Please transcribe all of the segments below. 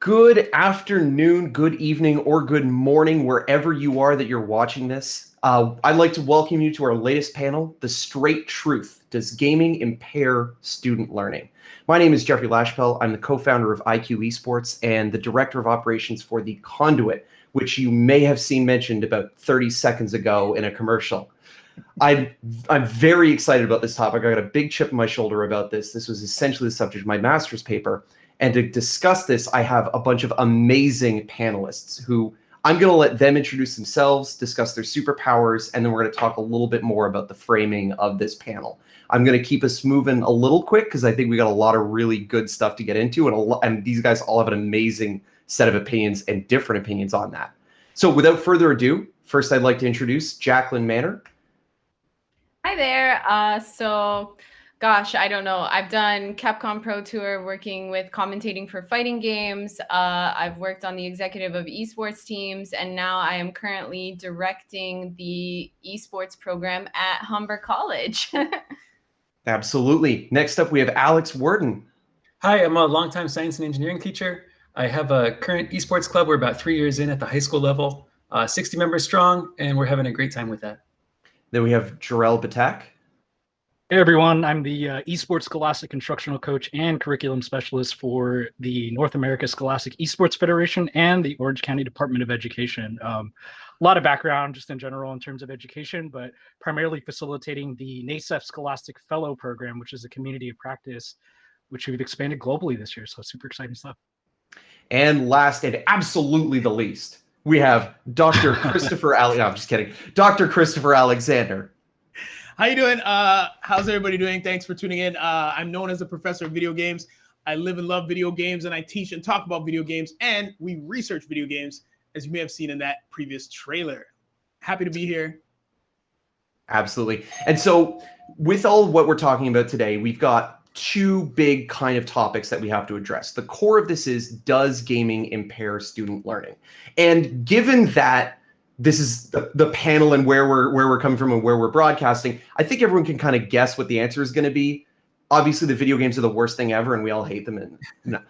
Good afternoon, good evening, or good morning, wherever you are that you're watching this. I'd like to welcome you to our latest panel, The Straight Truth: Does Gaming Impair Student Learning? My name is Jeffrey Lashpell. I'm the co-founder of IQ Esports and the director of operations for The Conduit, which you may have seen mentioned about 30 seconds ago in a commercial. I'm very excited about this topic. I got a big chip on my shoulder about this. This was essentially the subject of my master's paper. And to discuss this, I have a bunch of amazing panelists who I'm going to let them introduce themselves, discuss their superpowers, and then we're going to talk a little bit more about the framing of this panel. I'm going to keep us moving a little quick because I think we got a lot of really good stuff to get into, and these guys all have an amazing set of opinions and different opinions on that. So without further ado, first I'd like to introduce Jacqueline Manor. Hi there. Gosh, I don't know. I've done Capcom Pro Tour working with commentating for fighting games. I've worked on the executive of esports teams, and now I am currently directing the esports program at Humber College. Absolutely. Next up, we have Alex Worden. Hi, I'm a longtime science and engineering teacher. I have a current esports club. We're about 3 years in at the high school level, 60 members strong, and we're having a great time with that. Then we have Jarrell Batak. Hey everyone, I'm the Esports Scholastic Instructional Coach and Curriculum Specialist for the North America Scholastic Esports Federation and the Orange County Department of Education. A lot of background just in general in terms of education, but primarily facilitating the NASEF Scholastic Fellow Program, which is a community of practice, which we've expanded globally this year. So super exciting stuff. And last and absolutely the least, we have Dr. Christopher No, I'm just kidding. Dr. Christopher Alexander. How you doing? How's everybody doing? Thanks for tuning in. I'm known as a professor of video games. I live and love video games, and I teach and talk about video games, and we research video games, as you may have seen in that previous trailer. Happy to be here. Absolutely. And so with all what we're talking about today, we've got two big kind of topics that we have to address. The core of this is, does gaming impair student learning? And given that this is the panel and where we're coming from and where we're broadcasting, I think everyone can kind of guess what the answer is going to be. Obviously, the video games are the worst thing ever, and we all hate them. And no.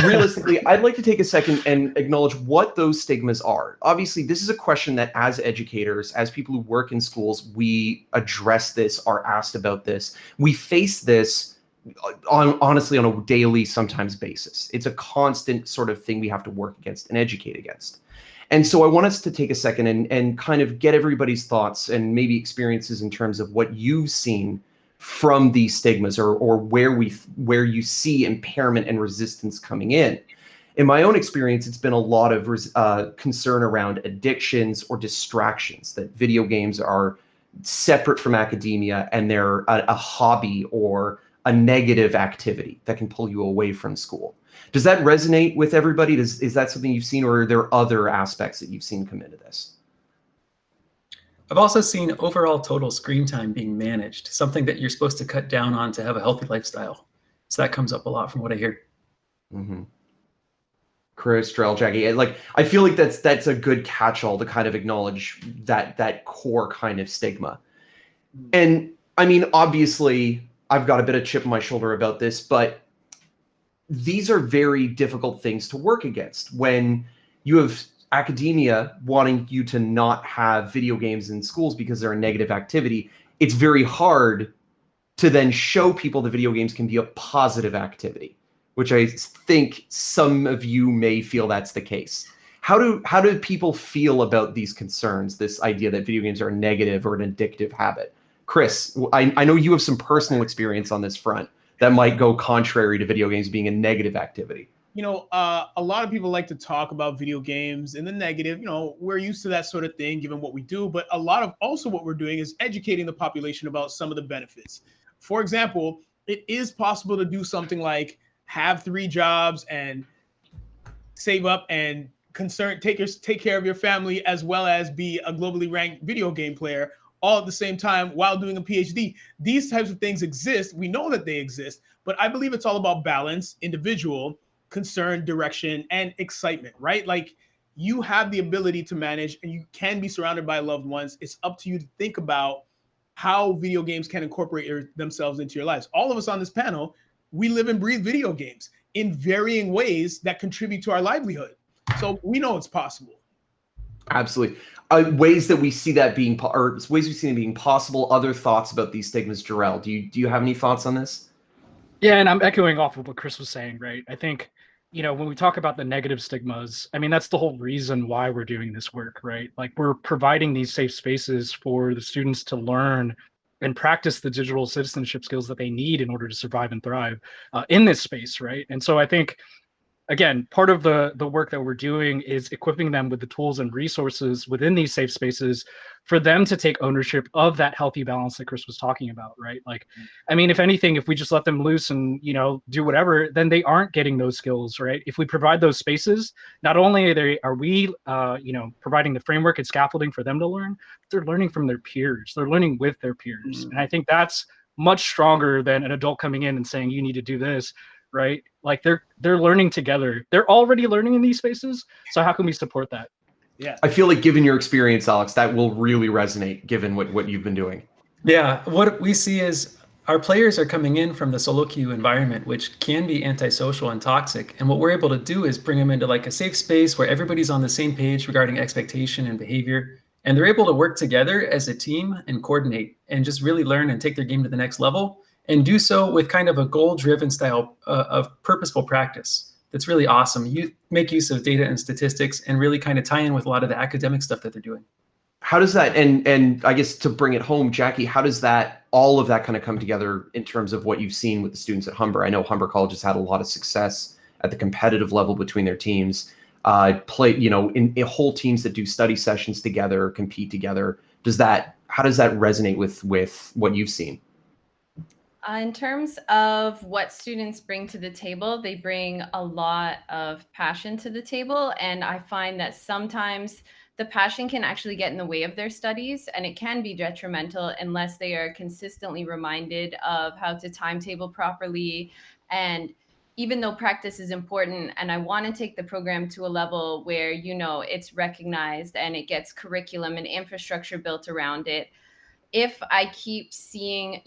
Realistically, I'd like to take a second and acknowledge what those stigmas are. Obviously, this is a question that as educators, as people who work in schools, we address this, are asked about this. We face this honestly on a daily, sometimes basis. It's a constant sort of thing we have to work against and educate against. And so I want us to take a second and kind of get everybody's thoughts and maybe experiences in terms of what you've seen from these stigmas or where you see impairment and resistance coming in. In my own experience, it's been a lot of concern around addictions or distractions, that video games are separate from academia and they're a hobby or a negative activity that can pull you away from school. Does that resonate with everybody? Is that something you've seen, or are there other aspects that you've seen come into this? I've also seen overall total screen time being managed, something that you're supposed to cut down on to have a healthy lifestyle. So that comes up a lot from what I hear. Mm-hmm. Chris, Drell, Jackie, like I feel like that's a good catch-all to kind of acknowledge that core kind of stigma. And I mean, obviously, I've got a bit of chip on my shoulder about this, but these are very difficult things to work against when you have academia wanting you to not have video games in schools because they're a negative activity. It's very hard to then show people that video games can be a positive activity, which I think some of you may feel that's the case. How do people feel about these concerns, this idea that video games are a negative or an addictive habit? Chris, I know you have some personal experience on this front that might go contrary to video games being a negative activity. You know, a lot of people like to talk about video games in the negative. You know, we're used to that sort of thing given what we do, but a lot of also what we're doing is educating the population about some of the benefits. For example, it is possible to do something like have 3 jobs and save up and take care of your family, as well as be a globally ranked video game player all at the same time while doing a PhD. These types of things exist. We know that they exist, but I believe it's all about balance, individual, concern, direction, and excitement, right? Like, you have the ability to manage and you can be surrounded by loved ones. It's up to you to think about how video games can incorporate themselves into your lives. All of us on this panel, we live and breathe video games. in varying ways that contribute to our livelihood. So we know it's possible. Absolutely. Ways that we see that being, or ways we see it being possible. Other thoughts about these stigmas, Jarrell? Do you have any thoughts on this? Yeah, and I'm echoing off of what Chris was saying, right? I think, when we talk about the negative stigmas, I mean, that's the whole reason why we're doing this work, right? Like, we're providing these safe spaces for the students to learn and practice the digital citizenship skills that they need in order to survive and thrive in this space, right? And so I think, again, part of the work that we're doing is equipping them with the tools and resources within these safe spaces for them to take ownership of that healthy balance that Chris was talking about, right? Like, I mean, if anything, if we just let them loose and, do whatever, then they aren't getting those skills, right? If we provide those spaces, not only are we providing the framework and scaffolding for them to learn, but they're learning from their peers. They're learning with their peers. And I think that's much stronger than an adult coming in and saying, you need to do this, right? Like, they're learning together. They're already learning in these spaces. So how can we support that? Yeah. I feel like, given your experience, Alex, that will really resonate given what you've been doing. Yeah, what we see is our players are coming in from the solo queue environment, which can be antisocial and toxic. And what we're able to do is bring them into like a safe space where everybody's on the same page regarding expectation and behavior. And they're able to work together as a team and coordinate and just really learn and take their game to the next level, and do so with kind of a goal-driven style of purposeful practice. That's really awesome. You make use of data and statistics and really kind of tie in with a lot of the academic stuff that they're doing. How does that, and I guess to bring it home, Jackie, how does all of that kind of come together in terms of what you've seen with the students at Humber? I know Humber College has had a lot of success at the competitive level between their teams. In whole teams that do study sessions together, compete together. How does that resonate with what you've seen? In terms of what students bring to the table, they bring a lot of passion to the table. And I find that sometimes the passion can actually get in the way of their studies, and it can be detrimental unless they are consistently reminded of how to timetable properly. And even though practice is important, and I want to take the program to a level where, it's recognized and it gets curriculum and infrastructure built around it, if I keep seeing,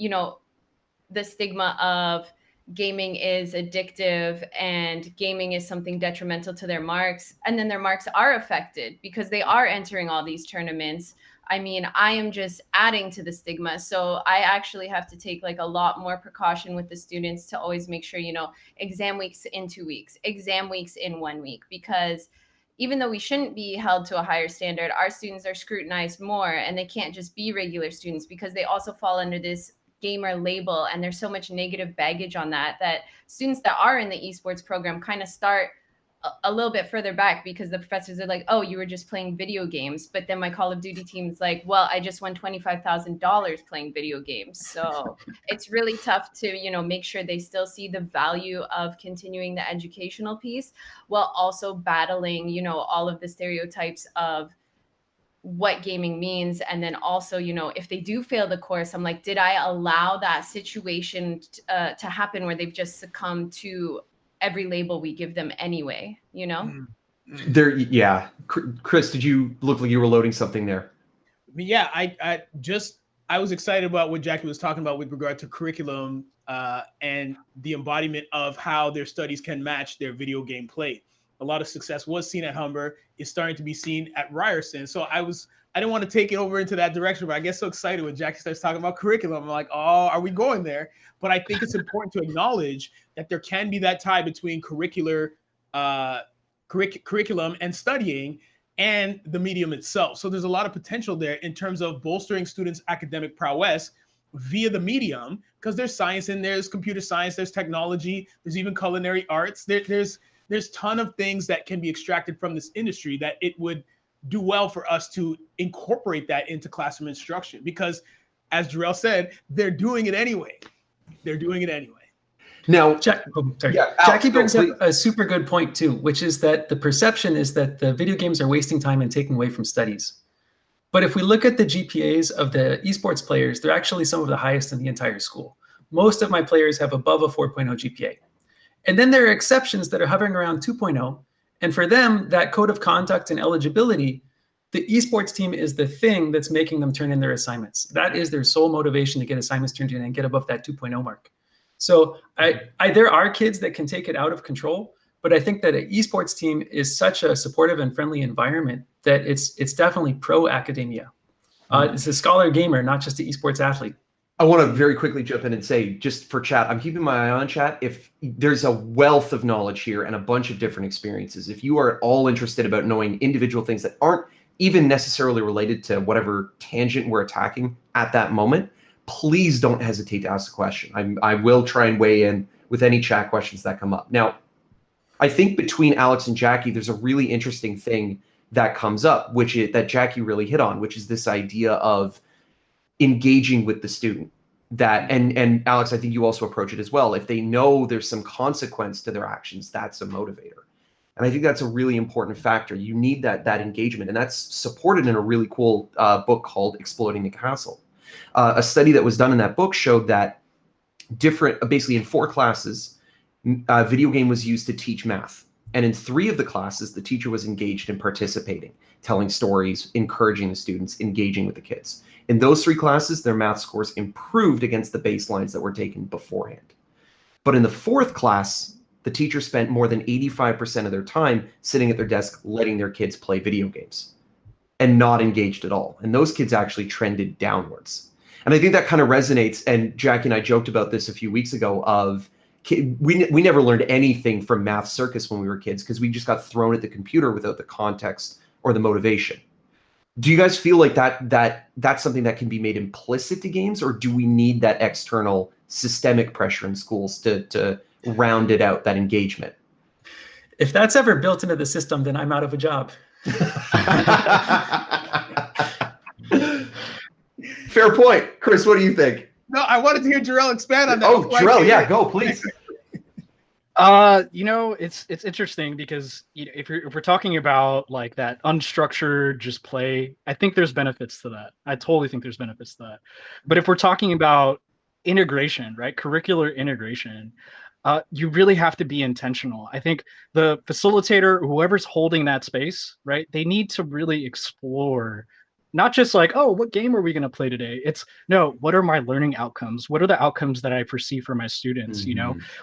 the stigma of gaming is addictive and gaming is something detrimental to their marks, and then their marks are affected because they are entering all these tournaments, I mean, I am just adding to the stigma. So I actually have to take like a lot more precaution with the students to always make sure, exam weeks in 2 weeks, exam weeks in 1 week, because even though we shouldn't be held to a higher standard, our students are scrutinized more, and they can't just be regular students because they also fall under this gamer label, and there's so much negative baggage on that students that are in the esports program kind of start a little bit further back because the professors are like, oh, you were just playing video games. But then my Call of Duty team is like, well, I just won $25,000 playing video games. So it's really tough to, make sure they still see the value of continuing the educational piece while also battling, all of the stereotypes of what gaming means. And then also, if they do fail the course, I'm like, did I allow that situation to happen where they've just succumbed to every label we give them anyway, Yeah. Chris, did you look like you were loading something there? Yeah, I was excited about what Jackie was talking about with regard to curriculum and the embodiment of how their studies can match their video game play. A lot of success was seen at Humber, is starting to be seen at Ryerson. So I didn't want to take it over into that direction, but I get so excited when Jackie starts talking about curriculum. I'm like, oh, are we going there? But I think it's important to acknowledge that there can be that tie between curricular curriculum and studying and the medium itself. So there's a lot of potential there in terms of bolstering students' academic prowess via the medium, because there's science in there, there's computer science, there's technology, there's even culinary arts. There's a ton of things that can be extracted from this industry that it would do well for us to incorporate that into classroom instruction, because as Jarrell said, they're doing it anyway. Now, Jackie brings up a super good point too, which is that the perception is that the video games are wasting time and taking away from studies. But if we look at the GPAs of the esports players, they're actually some of the highest in the entire school. Most of my players have above a 4.0 GPA. And then there are exceptions that are hovering around 2.0. And for them, that code of conduct and eligibility, the esports team is the thing that's making them turn in their assignments. That is their sole motivation to get assignments turned in and get above that 2.0 mark. So there are kids that can take it out of control, but I think that an esports team is such a supportive and friendly environment that it's definitely pro academia. It's a scholar gamer, not just an esports athlete. I want to very quickly jump in and say, just for chat, I'm keeping my eye on chat. If there's a wealth of knowledge here and a bunch of different experiences, if you are at all interested about knowing individual things that aren't even necessarily related to whatever tangent we're attacking at that moment, please don't hesitate to ask a question. I will try and weigh in with any chat questions that come up. Now, I think between Alex and Jackie, there's a really interesting thing that comes up, which is that Jackie really hit on, which is this idea of engaging with the student. That and Alex, I think you also approach it as well. If they know there's some consequence to their actions, that's a motivator. And I think that's a really important factor. You need that engagement, and that's supported in a really cool book called Exploding the Castle. A study that was done in that book showed that basically in 4 classes, video game was used to teach math. And in 3 of the classes, the teacher was engaged in participating, telling stories, encouraging the students, engaging with the kids. In those 3 classes, their math scores improved against the baselines that were taken beforehand. But in the 4th class, the teacher spent more than 85% of their time sitting at their desk letting their kids play video games and not engaged at all. And those kids actually trended downwards. And I think that kind of resonates. And Jackie and I joked about this a few weeks ago of we never learned anything from Math Circus when we were kids because we just got thrown at the computer without the context or the motivation. Do you guys feel like that's something that can be made implicit to games, or do we need that external systemic pressure in schools to round it out, that engagement? If that's ever built into the system, then I'm out of a job. Fair point. Chris, what do you think? No, I wanted to hear Jarrell expand on that. Oh, Jarrell, yeah, go, please. It's interesting because if we're talking about like that unstructured just play, I think there's benefits to that. I totally think there's benefits to that. But if we're talking about integration, right, curricular integration, you really have to be intentional. I think the facilitator, whoever's holding that space, right, they need to really explore. Not just like, oh, what game are we going to play today? It's no, what are my learning outcomes? What are the outcomes that I perceive for my students?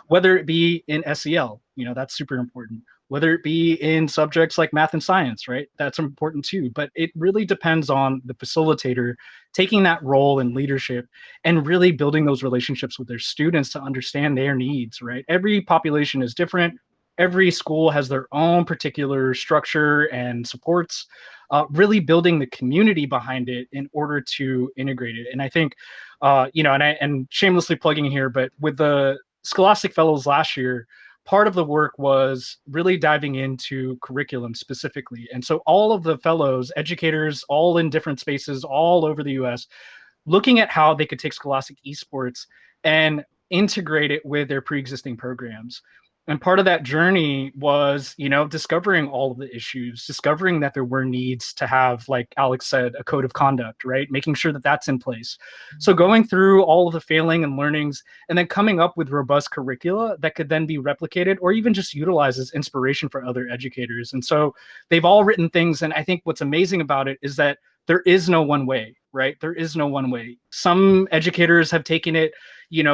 Whether it be in SEL, that's super important. Whether it be in subjects like math and science, right? That's important too. But it really depends on the facilitator taking that role in leadership and really building those relationships with their students to understand their needs, right? Every population is different. Every school has their own particular structure and supports. Really building the community behind it in order to integrate it. And I think, and shamelessly plugging here, but with the Scholastic Fellows last year, part of the work was really diving into curriculum specifically. And so all of the fellows, educators, all in different spaces all over the US, looking at how they could take Scholastic esports and integrate it with their pre-existing programs. And part of that journey was, discovering all of the issues, discovering that there were needs to have, like Alex said, a code of conduct, right? Making sure that that's in place. So going through all of the failing and learnings and then coming up with robust curricula that could then be replicated or even just utilized as inspiration for other educators. And so they've all written things. And I think what's amazing about it is that there is no one way, right? There is no one way. Some educators have taken it,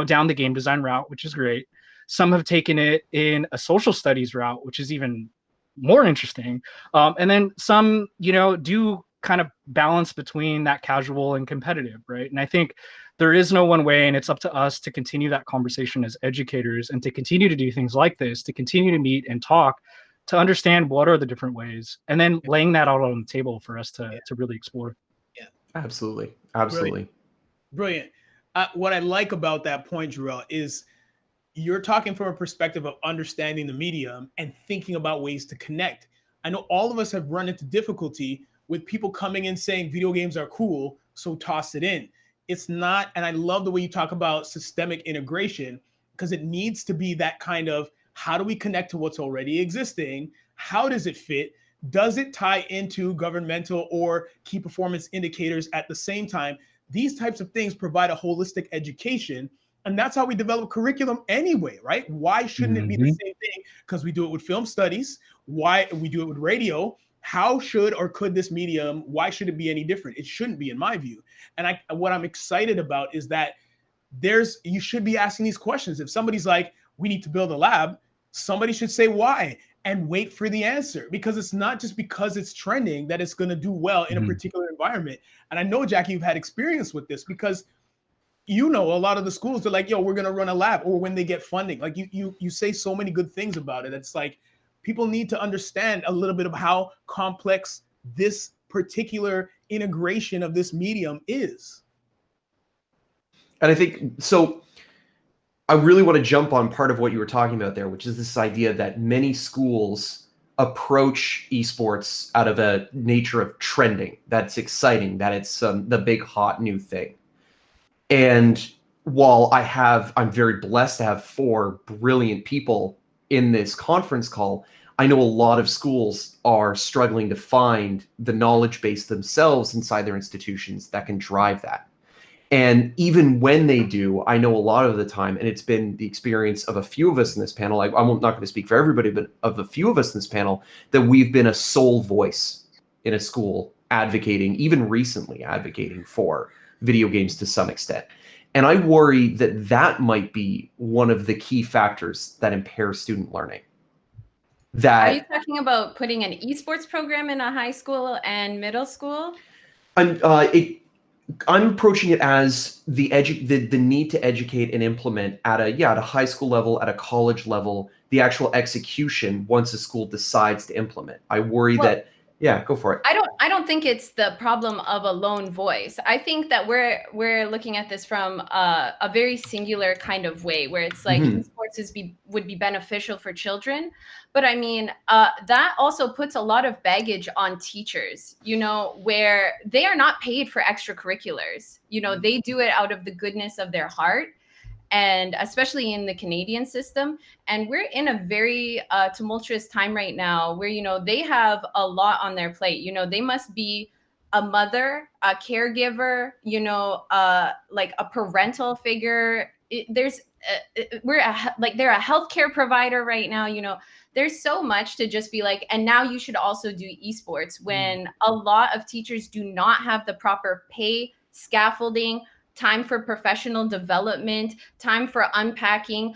down the game design route, which is great. Some have taken it in a social studies route, which is even more interesting. And then some, do kind of balance between that casual and competitive, right? And I think there is no one way, and it's up to us to continue that conversation as educators and to continue to do things like this, to continue to meet and talk, to understand what are the different ways, and then laying that out on the table for us to really explore. Yeah, absolutely. Brilliant. What I like about that point, Jarrell, is you're talking from a perspective of understanding the medium and thinking about ways to connect. I know all of us have run into difficulty with people coming in saying video games are cool, so toss it in. It's not, and I love the way you talk about systemic integration, because it needs to be that kind of, how do we connect to what's already existing? How does it fit? Does it tie into governmental or key performance indicators at the same time? These types of things provide a holistic education. And that's how we develop curriculum anyway, right? Why shouldn't it be the same thing? Because we do it with film studies. Why we do it with radio? How should or could this medium, why should it be any different? It shouldn't be, in my view. And what I'm excited about is that you should be asking these questions. If somebody's like, we need to build a lab, somebody should say why and wait for the answer, because it's not just because it's trending that it's going to do well in a particular environment. And I know, Jackie, you've had experience with this, because you know, a lot of the schools, they're like, yo, we're going to run a lab, or when they get funding, like you say so many good things about it. It's like, people need to understand a little bit of how complex this particular integration of this medium is. And I think, so I really want to jump on part of what you were talking about there, which is this idea that many schools approach esports out of a nature of trending, that's exciting, that it's the big hot new thing. And while I'm very blessed to have 4 brilliant people in this conference call, I know a lot of schools are struggling to find the knowledge base themselves inside their institutions that can drive that. And even when they do, I know a lot of the time, and it's been the experience of a few of us in this panel, I'm not going to speak for everybody, but of a few of us in this panel, that we've been a sole voice in a school advocating, even recently advocating for video games to some extent. And I worry that that might be one of the key factors that impair student learning. Are you talking about putting an esports program in a high school and middle school? I'm approaching it as the need to educate and implement at a high school level, at a college level, the actual execution once a school decides to implement. I worry that, yeah, go for it. I don't think it's the problem of a lone voice. I think that we're looking at this from a very singular kind of way, where it's like esports would be beneficial for children. But I mean, that also puts a lot of baggage on teachers, you know, where they are not paid for extracurriculars. You know, they do it out of the goodness of their heart. And especially in the Canadian system. And we're in a very tumultuous time right now where, you know, they have a lot on their plate. You know, they must be a mother, a caregiver, you know, like a parental figure. They're a healthcare provider right now. You know, there's so much to just be like, and now you should also do esports, when a lot of teachers do not have the proper pay, scaffolding, time for professional development, time for unpacking,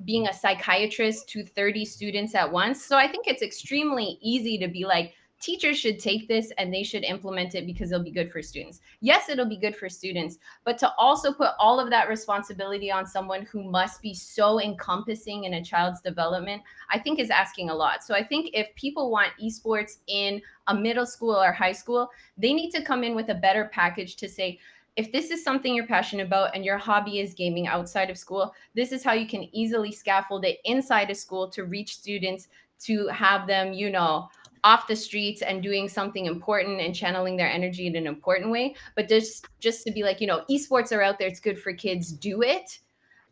being a psychiatrist to 30 students at once. So I think it's extremely easy to be like, teachers should take this and they should implement it because it'll be good for students. Yes, it'll be good for students, but to also put all of that responsibility on someone who must be so encompassing in a child's development, I think is asking a lot. So I think if people want esports in a middle school or high school, they need to come in with a better package to say, if this is something you're passionate about and your hobby is gaming outside of school, this is how you can easily scaffold it inside of school to reach students, to have them, you know, off the streets and doing something important and channeling their energy in an important way. But just to be like, you know, esports are out there, it's good for kids, do it.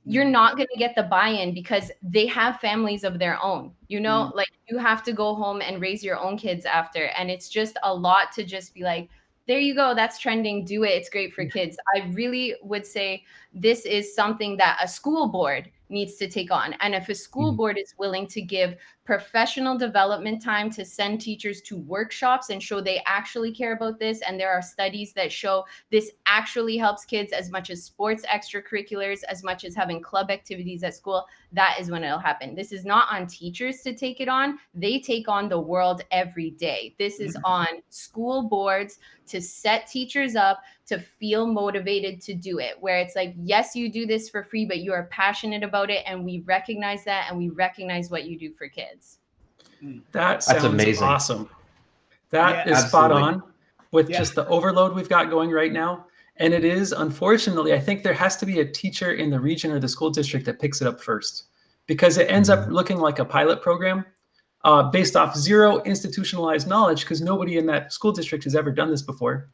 You're not going to get the buy-in because they have families of their own, you know, like you have to go home and raise your own kids after. And it's just a lot to just be like, there you go, that's trending, do it, it's great for kids. I really would say this is something that a school board needs to take on. And if a school board is willing to give professional development time to send teachers to workshops and show they actually care about this, and there are studies that show this actually helps kids as much as sports extracurriculars, as much as having club activities at school, that is when it'll happen. This is not on teachers to take it on. They take on the world every day. This is on school boards to set teachers up to feel motivated to do it, where it's like, yes, you do this for free, but you are passionate about it, and we recognize that, and we recognize what you do for kids. That sounds amazing. Awesome. That is spot on with just the overload we've got going right now. And it is, unfortunately, I think there has to be a teacher in the region or the school district that picks it up first, because it ends up looking like a pilot program based off zero institutionalized knowledge, because nobody in that school district has ever done this before.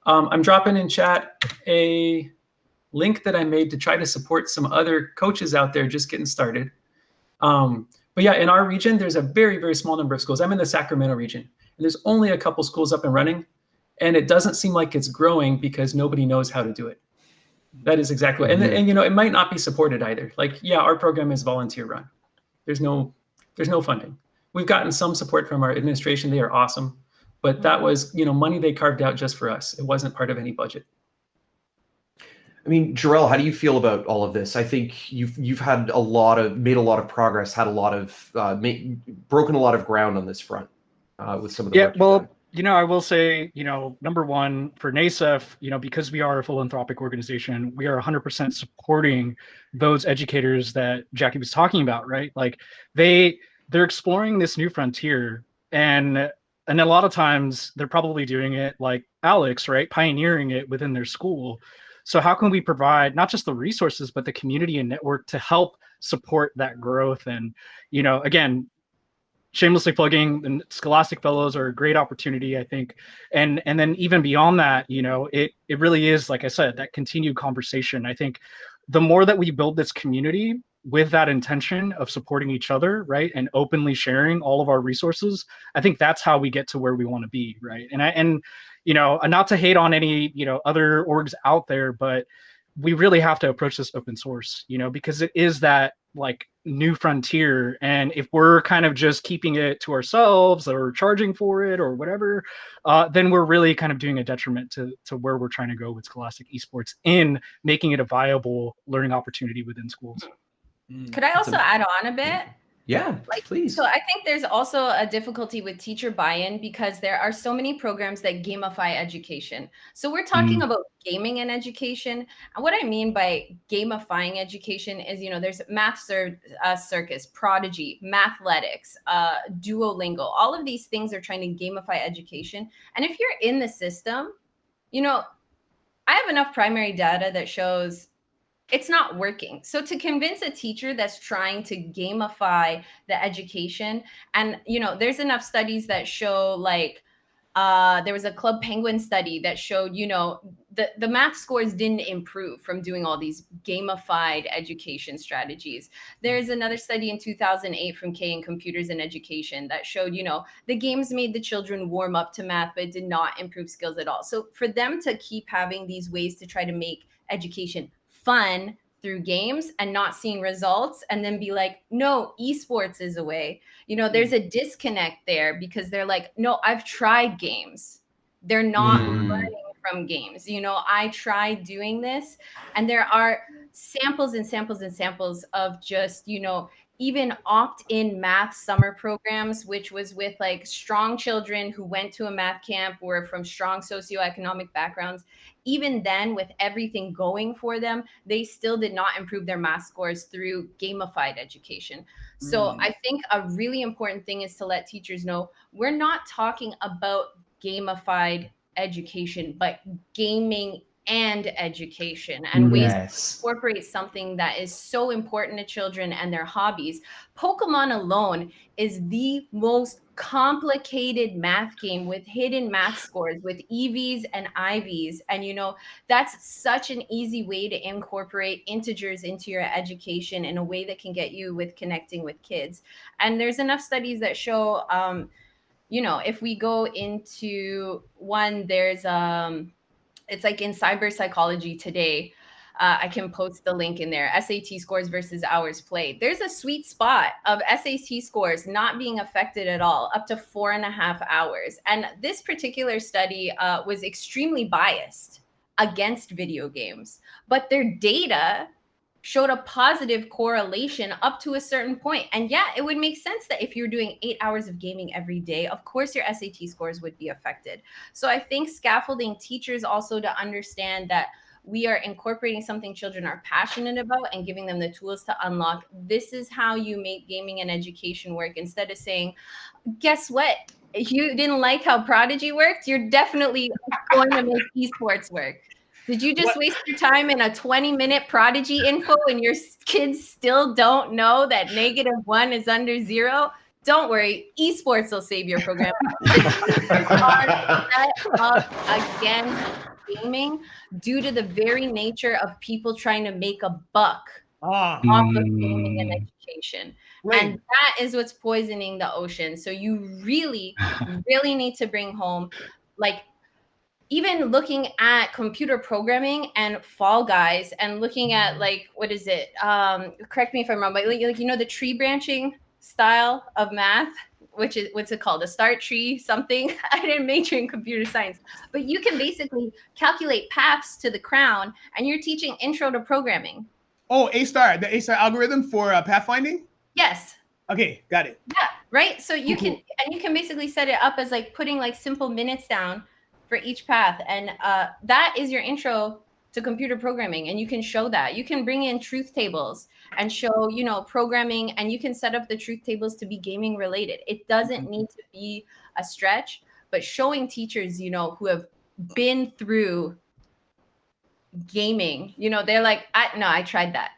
I'm dropping in chat a link that I made to try to support some other coaches out there just getting started. But yeah, in our region, there's a very, very small number of schools. I'm in the Sacramento region, and there's only a couple schools up and running, and it doesn't seem like it's growing because nobody knows how to do it. That is exactly, and you know, it might not be supported either. Like, yeah, our program is volunteer run. There's no funding. We've gotten some support from our administration. They are awesome. But that was, you know, money they carved out just for us. It wasn't part of any budget. I mean, Jarrell, how do you feel about all of this? I think you've had made a lot of progress, had a lot of broken a lot of ground on this front with some of the Yeah, work you've done. well, I will say, number one, for NASEF, because we are a philanthropic organization, we are 100% supporting those educators that Jackie was talking about, right? Like they're exploring this new frontier, and a lot of times they're probably doing it like Alex, right? Pioneering it within their school. So how can we provide not just the resources, but the community and network to help support that growth? And, again, shamelessly plugging, the Scholastic Fellows are a great opportunity, I think. And then even beyond that, it really is, like I said, that continued conversation. I think the more that we build this community with that intention of supporting each other, right, and openly sharing all of our resources, I think that's how we get to where we want to be, right? And not to hate on any other orgs out there, but we really have to approach this open source, because it is that like new frontier. And if we're kind of just keeping it to ourselves or charging for it or whatever, then we're really kind of doing a detriment to where we're trying to go with Scholastic Esports in making it a viable learning opportunity within schools. Could I also add on a bit? Yeah, please. So I think there's also a difficulty with teacher buy-in because there are so many programs that gamify education. So we're talking about gaming and education. And what I mean by gamifying education is, there's Math Circus, Prodigy, Mathletics, Duolingo. All of these things are trying to gamify education. And if you're in the system, I have enough primary data that shows it's not working. So to convince a teacher that's trying to gamify the education, and there's enough studies that show, like there was a Club Penguin study that showed, the math scores didn't improve from doing all these gamified education strategies. There's another study in 2008 from K in Computers and Education that showed, the games made the children warm up to math, but it did not improve skills at all. So for them to keep having these ways to try to make education fun through games and not seeing results, and then be like, no, esports is a way, there's a disconnect there, because they're like, no, I've tried games, they're not learning from games. I tried doing this, and there are samples and samples and samples of just, even opt-in math summer programs, which was with like strong children who went to a math camp, were from strong socioeconomic backgrounds. Even then, with everything going for them, they still did not improve their math scores through gamified education. So I think a really important thing is to let teachers know we're not talking about gamified education, but gaming and education, and ways to incorporate something that is so important to children and their hobbies. Pokemon alone is the most complicated math game with hidden math scores, with EVs and IVs. And, that's such an easy way to incorporate integers into your education in a way that can get you with connecting with kids. And there's enough studies that show, if we go into one, there's it's like in Cyber Psychology Today. I can post the link in there. SAT scores versus hours played. There's a sweet spot of SAT scores not being affected at all, up to 4.5 hours. And this particular study was extremely biased against video games, but their data showed a positive correlation up to a certain point. And yeah, it would make sense that if you're doing 8 hours of gaming every day, of course your SAT scores would be affected. So I think scaffolding teachers also to understand that we are incorporating something children are passionate about and giving them the tools to unlock. This is how you make gaming and education work, instead of saying, guess what? You didn't like how Prodigy worked? You're definitely going to make esports work. Did you just waste your time in a 20-minute Prodigy info and your kids still don't know that -1 is under 0? Don't worry, esports will save your program. Are set up against gaming due to the very nature of people trying to make a buck off of gaming and education. And that is what's poisoning the ocean. So you really, really need to bring home, like, even looking at computer programming and Fall Guys, and looking at, like, what is it? Correct me if I'm wrong, but like the tree branching style of math, which is, what's it called? A star tree something. I didn't major in computer science, but you can basically calculate paths to the crown, and you're teaching intro to programming. Oh, A-star, the A-star algorithm for pathfinding? Yes. Okay, got it. Yeah, right. So you Cool. can, and you can basically set it up as like putting like simple minutes down for each path, and that is your intro to computer programming. And you can show that. You can bring in truth tables and show, you know, programming, and you can set up the truth tables to be gaming related. It doesn't need to be a stretch, but showing teachers, you know, who have been through gaming, you know, they're like, I tried that.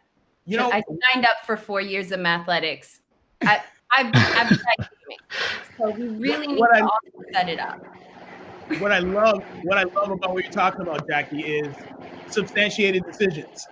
You know, I signed up for 4 years of athletics. I've tried gaming. So we really need to also set it up. What I love about what you're talking about, Jackie, is substantiated decisions.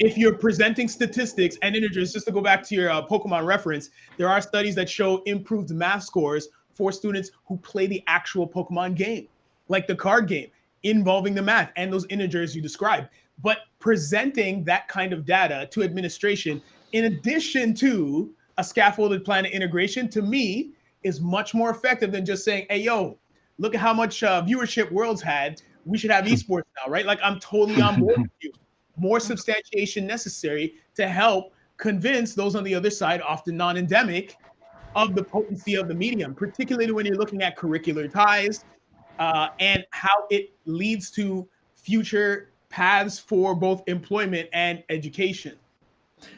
If you're presenting statistics and integers, just to go back to your Pokemon reference, there are studies that show improved math scores for students who play the actual Pokemon game, like the card game, involving the math and those integers you described. But presenting that kind of data to administration, in addition to a scaffolded plan of integration, to me, is much more effective than just saying, hey, yo, look at how much viewership Worlds had. We should have esports now, right? Like, I'm totally on board with you. More substantiation necessary to help convince those on the other side, often non-endemic, of the potency of the medium, particularly when you're looking at curricular ties and how it leads to future paths for both employment and education.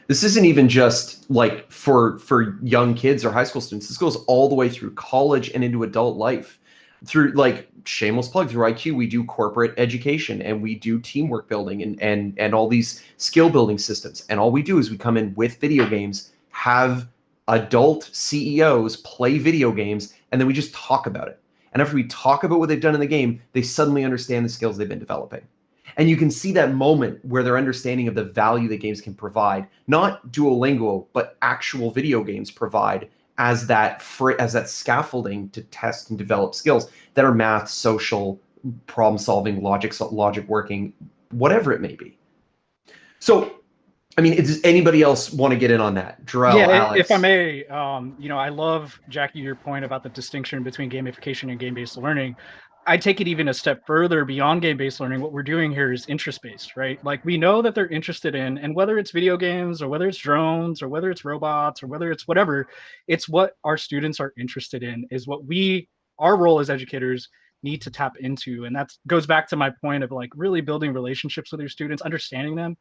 This isn't even just like for young kids or high school students. This goes all the way through college and into adult life. Through, like, shameless plug, through IQ, we do corporate education and we do teamwork building and all these skill building systems. And all we do is we come in with video games, have adult CEOs play video games, and then we just talk about it. And after we talk about what they've done in the game, they suddenly understand the skills they've been developing. And you can see that moment where their understanding of the value that games can provide, not Duolingo, but actual video games provide, as that scaffolding to test and develop skills that are math, social, problem solving, logic working, whatever it may be. So, I mean, does anybody else want to get in on that? Jarrell, yeah, Alex. if I may, you know, I love, Jackie, your point about the distinction between gamification and game-based learning. I take it even a step further beyond game-based learning. What we're doing here is interest-based, right? Like, we know that they're interested in, and whether it's video games or whether it's drones or whether it's robots or whether it's whatever, it's what our students are interested in is what our role as educators need to tap into. And that goes back to my point of like really building relationships with your students, understanding them,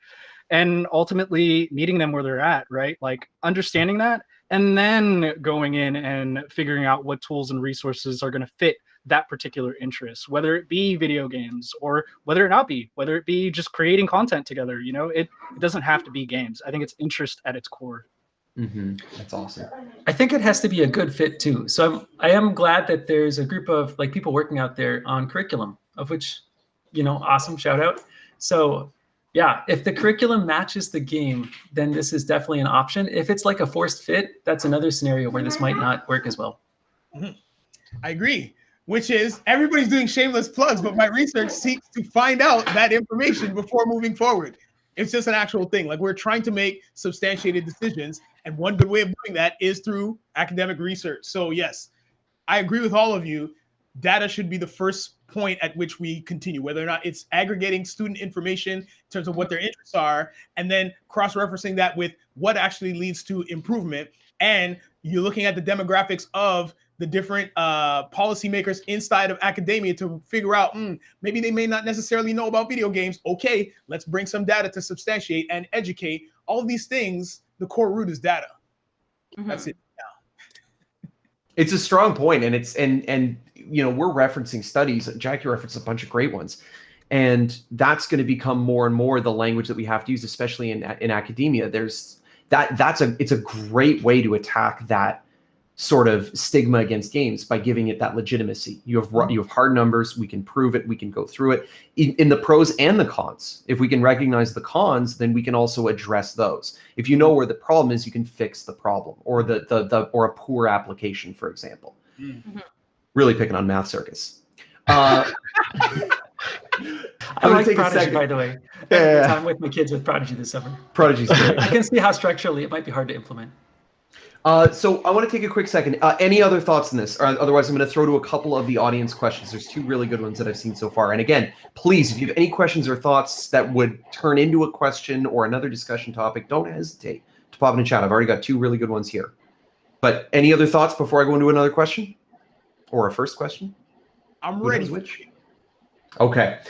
and ultimately meeting them where they're at, right? Like understanding that, and then going in and figuring out what tools and resources are going to fit that particular interest, whether it be video games or whether it not be, whether it be just creating content together. You know, it doesn't have to be games. I think it's interest at its core. Mm-hmm. That's awesome. I think it has to be a good fit too. So I am glad that there's a group of like people working out there on curriculum, of which, you know, awesome, shout out. So yeah, if the curriculum matches the game, then this is definitely an option. If it's like a forced fit, that's another scenario where this might not work as well. Mm-hmm. I agree, which is everybody's doing shameless plugs, but my research seeks to find out that information before moving forward. It's just an actual thing. Like, we're trying to make substantiated decisions, and one good way of doing that is through academic research. So yes, I agree with all of you. Data should be the first point at which we continue, whether or not it's aggregating student information in terms of what their interests are, and then cross-referencing that with what actually leads to improvement. And you're looking at the demographics of the different policymakers inside of academia to figure out, maybe they may not necessarily know about video games. Okay, let's bring some data to substantiate and educate. All of these things, the core root is data. Mm-hmm. That's it now. It's a strong point, and it's and you know, we're referencing studies. Jackie referenced a bunch of great ones, and that's going to become more and more the language that we have to use, especially in academia. There's it's a great way to attack that sort of stigma against games by giving it that legitimacy. You have hard numbers. We can prove it. We can go through it in the pros and the cons. If we can recognize the cons, then we can also address those. If you know where the problem is, you can fix the problem or or a poor application, for example. Mm-hmm. Really picking on Math Circus. I like Prodigy, by the way. I had time with my kids with Prodigy this summer. Prodigy's great. I can see how structurally it might be hard to implement. So I want to take a quick second. Any other thoughts on this? Or otherwise, I'm going to throw to a couple of the audience questions. There's two really good ones that I've seen so far. And again, please, if you have any questions or thoughts that would turn into a question or another discussion topic, don't hesitate to pop in the chat. I've already got two really good ones here. But any other thoughts before I go into another question or a first question? I'm ready. Which? Okay.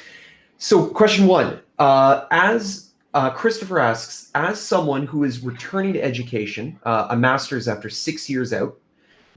So question one, as Christopher asks, as someone who is returning to education, a master's after 6 years out,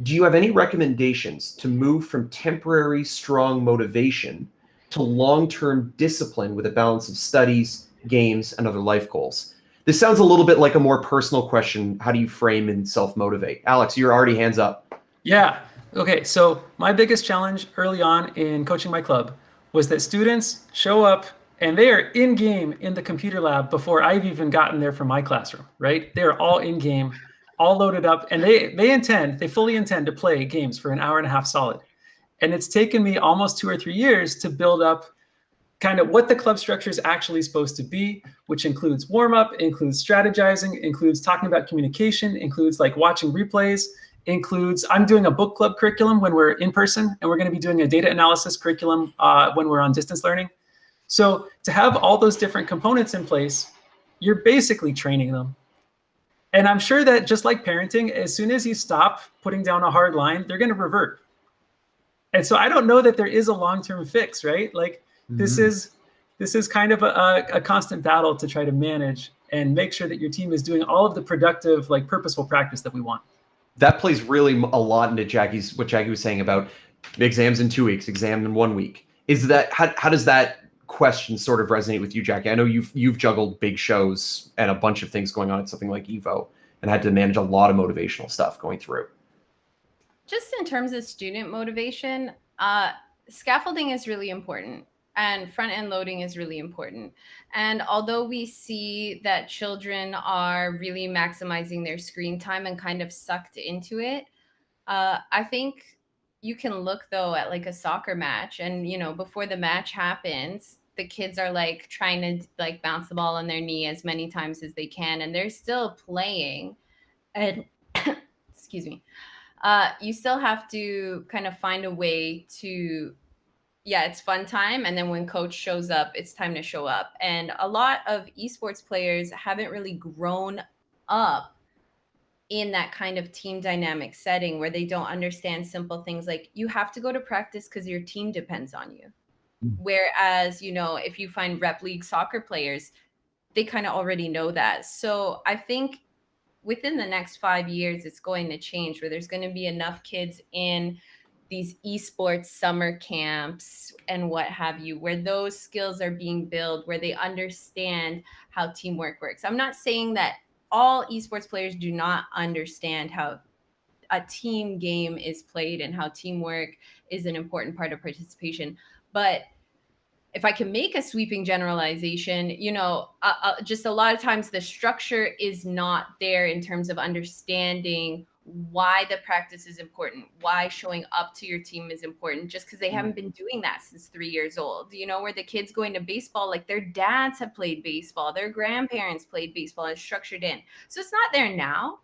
do you have any recommendations to move from temporary strong motivation to long-term discipline with a balance of studies, games, and other life goals? This sounds a little bit like a more personal question. How do you frame and self-motivate? Alex, you're already hands up. Yeah. Okay. So my biggest challenge early on in coaching my club was that students show up and they are in game in the computer lab before I've even gotten there from my classroom, right? They're all in game, all loaded up, and they fully intend to play games for an hour and a half solid. And it's taken me almost 2 or 3 years to build up kind of what the club structure is actually supposed to be, which includes warm up, includes strategizing, includes talking about communication, includes like watching replays, includes I'm doing a book club curriculum when we're in person, and we're going to be doing a data analysis curriculum when we're on distance learning. So to have all those different components in place, you're basically training them. And I'm sure that just like parenting, as soon as you stop putting down a hard line, they're going to revert. And so I don't know that there is a long-term fix, right? Like this is kind of a constant battle to try to manage and make sure that your team is doing all of the productive, like purposeful practice that we want. That plays really a lot into what Jackie was saying about exams in 2 weeks, exam in 1 week. Is that how does that question sort of resonate with you, Jackie? I know you've juggled big shows and a bunch of things going on at something like Evo and had to manage a lot of motivational stuff going through. Just in terms of student motivation, scaffolding is really important and front end loading is really important. And although we see that children are really maximizing their screen time and kind of sucked into it, I think you can look though at like a soccer match, and before the match happens, the kids are like trying to like bounce the ball on their knee as many times as they can, and they're still playing. And excuse me, you still have to kind of find a way to, yeah, it's fun time. And then when coach shows up, it's time to show up. And a lot of esports players haven't really grown up in that kind of team dynamic setting where they don't understand simple things like you have to go to practice because your team depends on you. Whereas, if you find rep league soccer players, they kind of already know that. So I think within the next 5 years, it's going to change where there's going to be enough kids in these esports summer camps and what have you, where those skills are being built, where they understand how teamwork works. I'm not saying that all esports players do not understand how a team game is played and how teamwork is an important part of participation. But if I can make a sweeping generalization, just a lot of times the structure is not there in terms of understanding why the practice is important, why showing up to your team is important, just because they haven't been doing that since 3 years old. Where the kids going to baseball, like their dads have played baseball, their grandparents played baseball, and structured in. So it's not there now.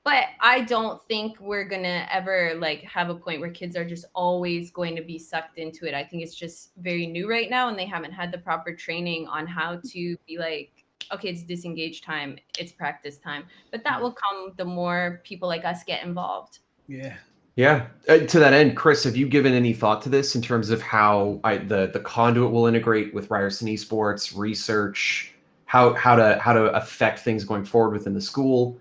But I don't think we're going to ever like have a point where kids are just always going to be sucked into it. I think it's just very new right now, and they haven't had the proper training on how to be like, okay, it's disengage time, it's practice time. But that will come the more people like us get involved. Yeah. Yeah. To that end, Chris, have you given any thought to this in terms of how the conduit will integrate with Ryerson Esports research, how to affect things going forward within the school?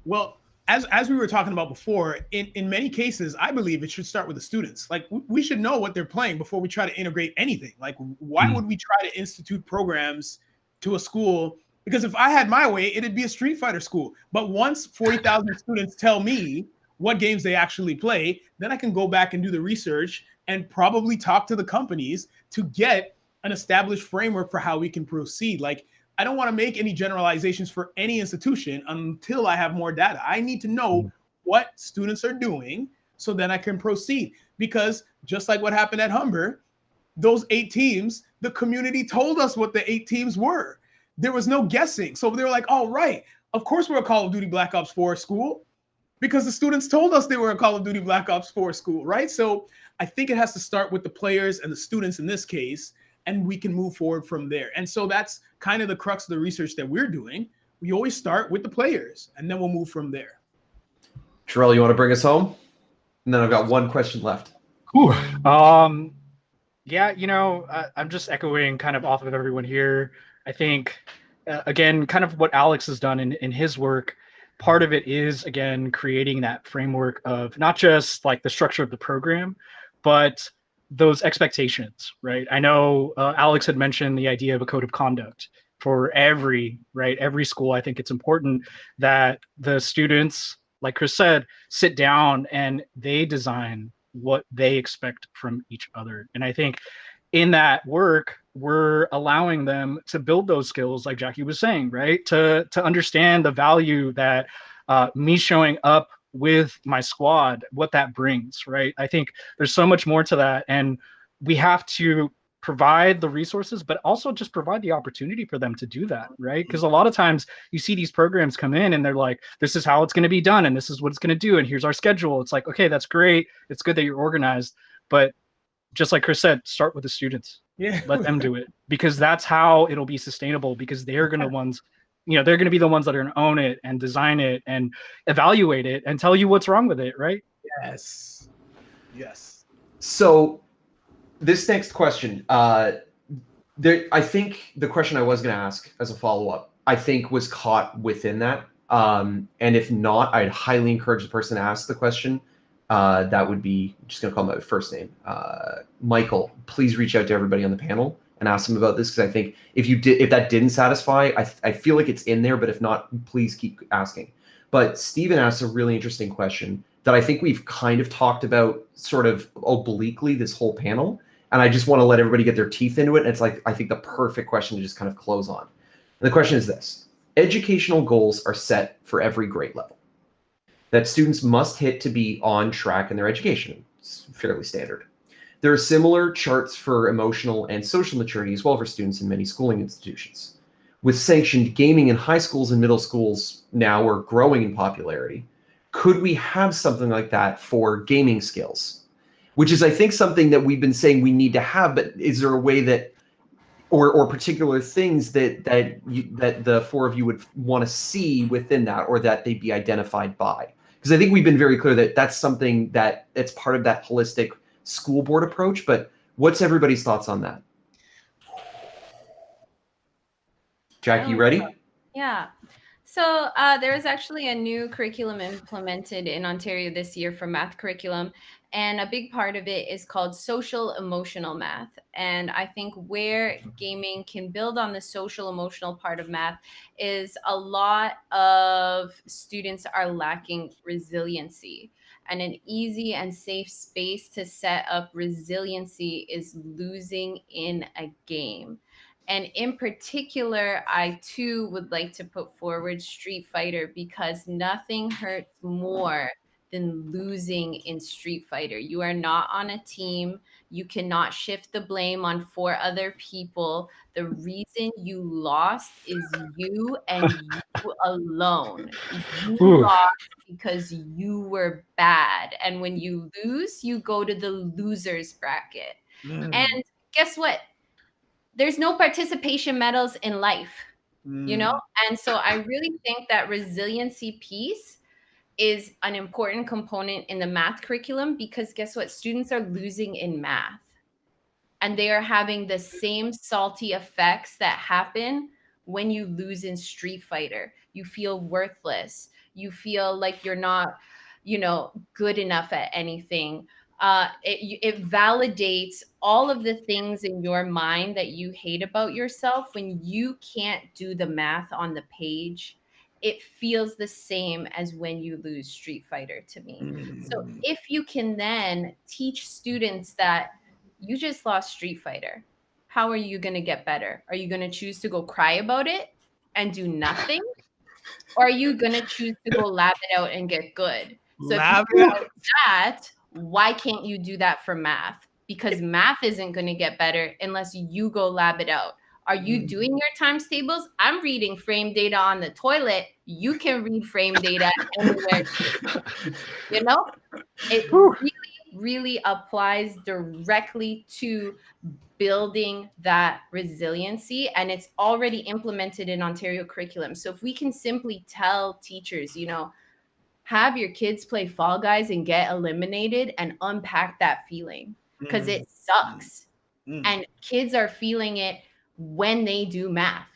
Well, as we were talking about before, in many cases, I believe it should start with the students. Like we should know what they're playing before we try to integrate anything. Like why would we try to institute programs to a school? Because if I had my way, it'd be a Street Fighter school. But once 40,000 students tell me what games they actually play, then I can go back and do the research and probably talk to the companies to get an established framework for how we can proceed. Like I don't want to make any generalizations for any institution until I have more data. I need to know what students are doing so then I can proceed. Because just like what happened at Humber, those 8 teams, the community told us what the 8 teams were. There was no guessing. So they were like, all right, of course we're a Call of Duty Black Ops 4 school. because the students told us they were a Call of Duty Black Ops 4 school, right? So I think it has to start with the players and the students in this case, and we can move forward from there. And so that's kind of the crux of the research that we're doing. We always start with the players, and then we'll move from there. Terrell, you want to bring us home? And then I've got one question left. Ooh, yeah, I'm just echoing kind of off of everyone here. I think, again, kind of what Alex has done in his work, part of it is, again, creating that framework of not just like the structure of the program, but those expectations, right? I know Alex had mentioned the idea of a code of conduct for every school. I think it's important that the students, like Chris said, sit down and they design what they expect from each other. And I think in that work, we're allowing them to build those skills, like Jackie was saying, right? To understand the value that me showing up with my squad, what that brings, right? I think there's so much more to that. And we have to provide the resources, but also just provide the opportunity for them to do that, right? Because a lot of times you see these programs come in and they're like, this is how it's going to be done and this is what it's going to do and here's our schedule. It's like, okay, that's great. It's good that you're organized, but just like Chris said, start with the students. Yeah. Let them do it, because that's how it'll be sustainable, because they're going to be the ones that are going to own it and design it and evaluate it and tell you what's wrong with it, right? Yes. Yes. So this next question, I think the question I was going to ask as a follow-up, I think was caught within that. And if not, I'd highly encourage the person to ask the question. That would be, I'm just going to call him by first name. Michael, please reach out to everybody on the panel and ask them about this, because I think if that didn't satisfy, I feel like it's in there, but if not, please keep asking. But Stephen asked a really interesting question that I think we've kind of talked about sort of obliquely this whole panel. And I just want to let everybody get their teeth into it. And it's like, I think the perfect question to just kind of close on. And the question is this: educational goals are set for every grade level that students must hit to be on track in their education. It's fairly standard. There are similar charts for emotional and social maturity as well for students in many schooling institutions. With sanctioned gaming in high schools and middle schools now or growing in popularity, could we have something like that for gaming skills? Which is, I think, something that we've been saying we need to have, but is there a way that, or particular things that the four of you would want to see within that, or that they'd be identified by? Because I think we've been very clear that that's something that it's part of that holistic school board approach, but what's everybody's thoughts on that? Jackie, you ready? Yeah. So there is actually a new curriculum implemented in Ontario this year for math curriculum. And a big part of it is called social emotional math. And I think where gaming can build on the social emotional part of math is a lot of students are lacking resiliency. And an easy and safe space to set up resiliency is losing in a game. And in particular, I too would like to put forward Street Fighter, because nothing hurts more than losing in Street Fighter. You are not on a team. You cannot shift the blame on four other people. The reason you lost is you and you alone. You Ooh. lost because you were bad. And when you lose, you go to the losers bracket. And guess what? There's no participation medals in life, you know? And so I really think that resiliency piece is an important component in the math curriculum, because guess what? Students are losing in math, and they are having the same salty effects that happen when you lose in Street Fighter. You feel worthless. You feel like you're not, good enough at anything. It validates all of the things in your mind that you hate about yourself. When you can't do the math on the page, it feels the same as when you lose Street Fighter to me. So if you can then teach students that you just lost Street Fighter, how are you going to get better? Are you going to choose to go cry about it and do nothing? Or are you going to choose to go lab it out and get good? So if you do that, why can't you do that for math? Because math isn't going to get better unless you go lab it out. Are you doing your times tables? I'm reading frame data on the toilet. You can read frame data anywhere too. You know, it really, really applies directly to building that resiliency, and it's already implemented in Ontario curriculum. So if we can simply tell teachers, you know, have your kids play Fall Guys and get eliminated and unpack that feeling, because it sucks. And kids are feeling it when they do math.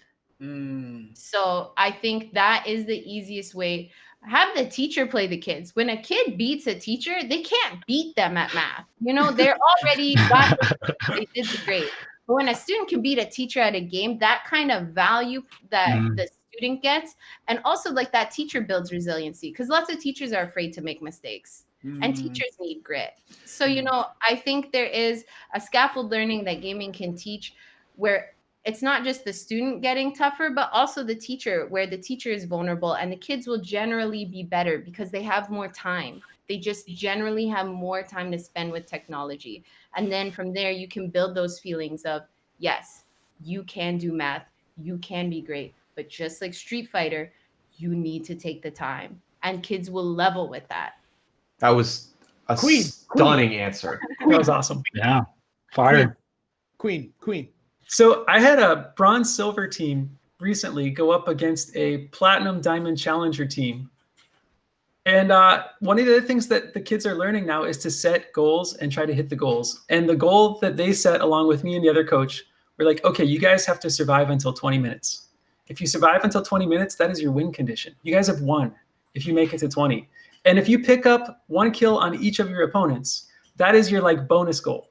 So I think that is the easiest way. Have the teacher play the kids. When a kid beats a teacher, they can't beat them at math. You know, they're already got they did the grade. But when a student can beat a teacher at a game, that kind of value that the student gets, and also like that teacher builds resiliency, because lots of teachers are afraid to make mistakes. And teachers need grit. So, you know, I think there is a scaffold learning that gaming can teach, where it's not just the student getting tougher, but also the teacher, where the teacher is vulnerable, and the kids will generally be better because they have more time. They just generally have more time to spend with technology. And then from there, you can build those feelings of, yes, you can do math, you can be great. But just like Street Fighter, you need to take the time. And kids will level with that. That was a stunning answer. That was awesome. Yeah. Fire. Queen. So I had a bronze silver team recently go up against a platinum diamond challenger team. And one of the things that the kids are learning now is to set goals and try to hit the goals. And the goal that they set along with me and the other coach, we're like, okay, you guys have to survive until 20 minutes. If you survive until 20 minutes, that is your win condition. You guys have won if you make it to 20. And if you pick up 1 kill on each of your opponents, that is your like bonus goal.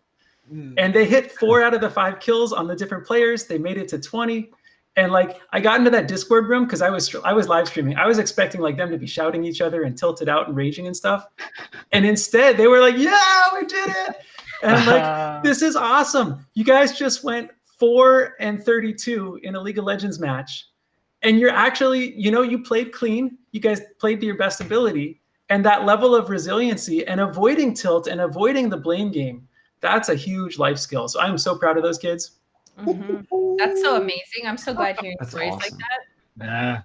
And they hit 4 out of the 5 kills on the different players. They made it to 20. And like, I got into that Discord room because I was live streaming. I was expecting like them to be shouting each other and tilted out and raging and stuff. And instead they were like, yeah, we did it. And I'm like, this is awesome. You guys just went 4-32 in a League of Legends match. And you're actually, you know, you played clean. You guys played to your best ability. And that level of resiliency and avoiding tilt and avoiding the blame game, that's a huge life skill. So I'm so proud of those kids. That's so amazing. I'm so glad hearing That's stories awesome. like that. Yeah.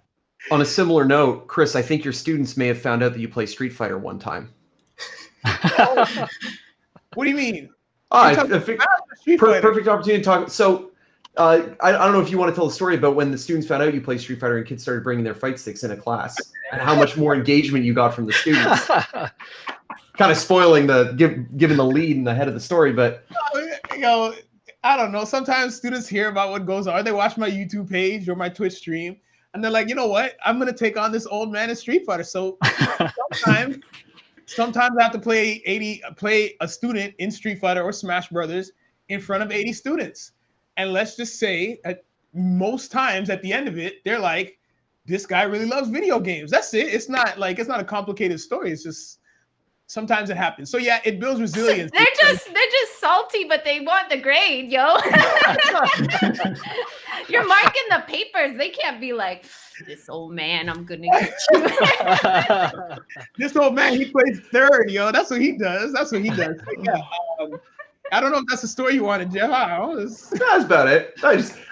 On a similar note, Chris, I think your students may have found out that you play Street Fighter one time. What do you mean? Perfect opportunity to talk. So I don't know if you want to tell the story about when the students found out you play Street Fighter and kids started bringing their fight sticks into class, and how much more engagement you got from the students. Kind of spoiling giving the lead in the head of the story, but You know, I don't know. Sometimes students hear about what goes on. They watch my YouTube page or my Twitch stream, and they're like, you know what? I'm gonna take on this old man in Street Fighter. So sometimes I have to play a student in Street Fighter or Smash Brothers in front of 80 students. And let's just say at most times at the end of it, they're like, this guy really loves video games. That's it. It's not a complicated story. It's just sometimes it happens. So yeah, it builds resilience. They're just salty, but they want the grade, yo. You're marking the papers. They can't be like, this old man, I'm gonna get you. This old man, he plays third, yo. That's what he does. So, yeah. I don't know if that's the story you wanted, Jeff. that's about it.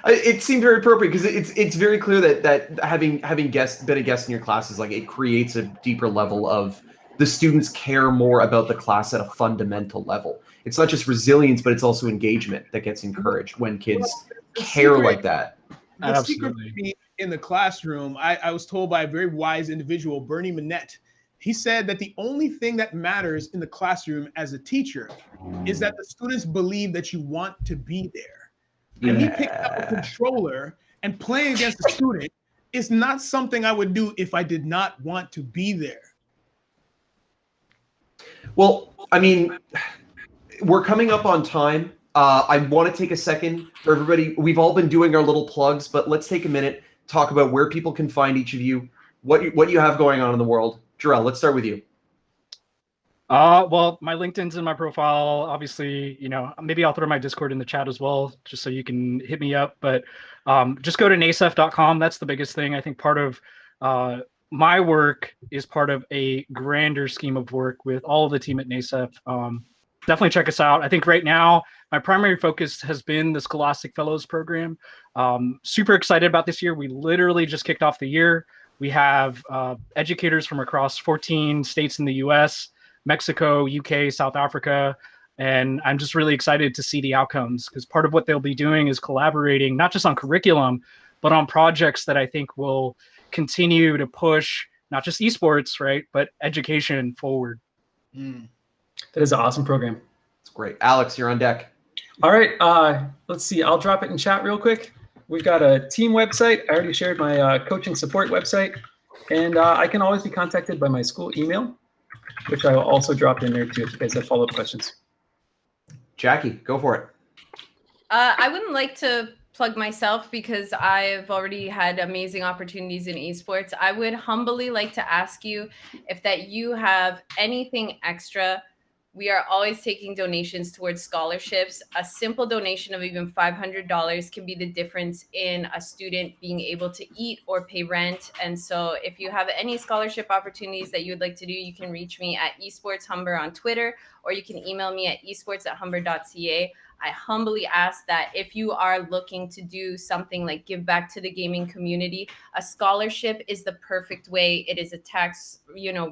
It seemed very appropriate because it's very clear that having been a guest in your classes, like, it creates a deeper level of the students care more about the class at a fundamental level. It's not just resilience, but it's also engagement that gets encouraged when kids care like that. The secret for me in the classroom, I was told by a very wise individual, Bernie Minette. He said that the only thing that matters in the classroom as a teacher is that the students believe that you want to be there. And he picked up a controller, and playing against a student is not something I would do if I did not want to be there. Well, I mean, we're coming up on time. I want to take a second for everybody. We've all been doing our little plugs, but let's take a minute, talk about where people can find each of you, what you have going on in the world. Jarrell, let's start with you. Well, my LinkedIn's in my profile. Obviously, you know, maybe I'll throw my Discord in the chat as well, just so you can hit me up. But just go to nasef.com. That's the biggest thing. I think part of my work is part of a grander scheme of work with all of the team at NASEF. definitely check us out. I think right now my primary focus has been the Scholastic Fellows program. Super excited about this year. We literally just kicked off the year. We have educators from across 14 states in the US, Mexico, UK, South Africa. And I'm just really excited to see the outcomes, because part of what they'll be doing is collaborating, not just on curriculum, but on projects that I think will continue to push not just esports, right, but education forward. That is an awesome program. It's great. Alex, you're on deck. All right, let's see. I'll drop it in chat real quick. We've got a team website. I already shared my coaching support website, and I can always be contacted by my school email, which I will also drop in there too if you guys have follow-up questions. Jackie, go for it. I wouldn't like to plug myself because I've already had amazing opportunities in esports. I would humbly like to ask you if that you have anything extra. We are always taking donations towards scholarships. A simple donation of even $500 can be the difference in a student being able to eat or pay rent. And so if you have any scholarship opportunities that you would like to do, you can reach me at esportshumber on Twitter, or you can email me at esports@humber.ca. I humbly ask that if you are looking to do something like give back to the gaming community, a scholarship is the perfect way. It is a tax,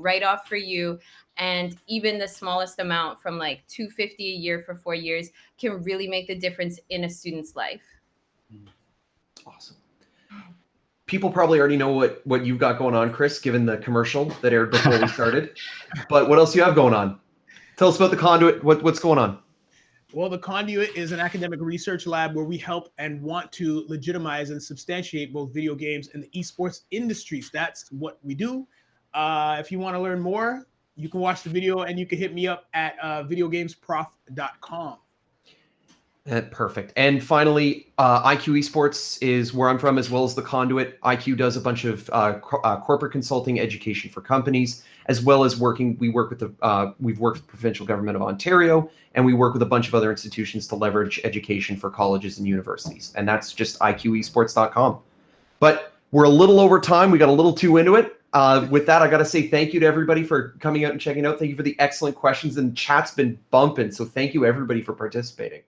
write-off for you. And even the smallest amount, from like $250 a year for 4 years, can really make the difference in a student's life. Awesome. People probably already know what you've got going on, Chris, given the commercial that aired before we started. But what else do you have going on? Tell us about the Conduit. What's going on? Well, the Conduit is an academic research lab where we help and want to legitimize and substantiate both video games and the esports industries. That's what we do. If you want to learn more, you can watch the video, and you can hit me up at videogamesprof.com. Perfect. And finally, IQ Esports is where I'm from, as well as the Conduit. IQ does a bunch of corporate consulting, education for companies, as well as we've worked with the provincial government of Ontario, and we work with a bunch of other institutions to leverage education for colleges and universities. And that's just IQEsports.com. But we're a little over time. We got a little too into it. With that, I got to say thank you to everybody for coming out and checking out. Thank you for the excellent questions, and chat's been bumping. So thank you everybody for participating.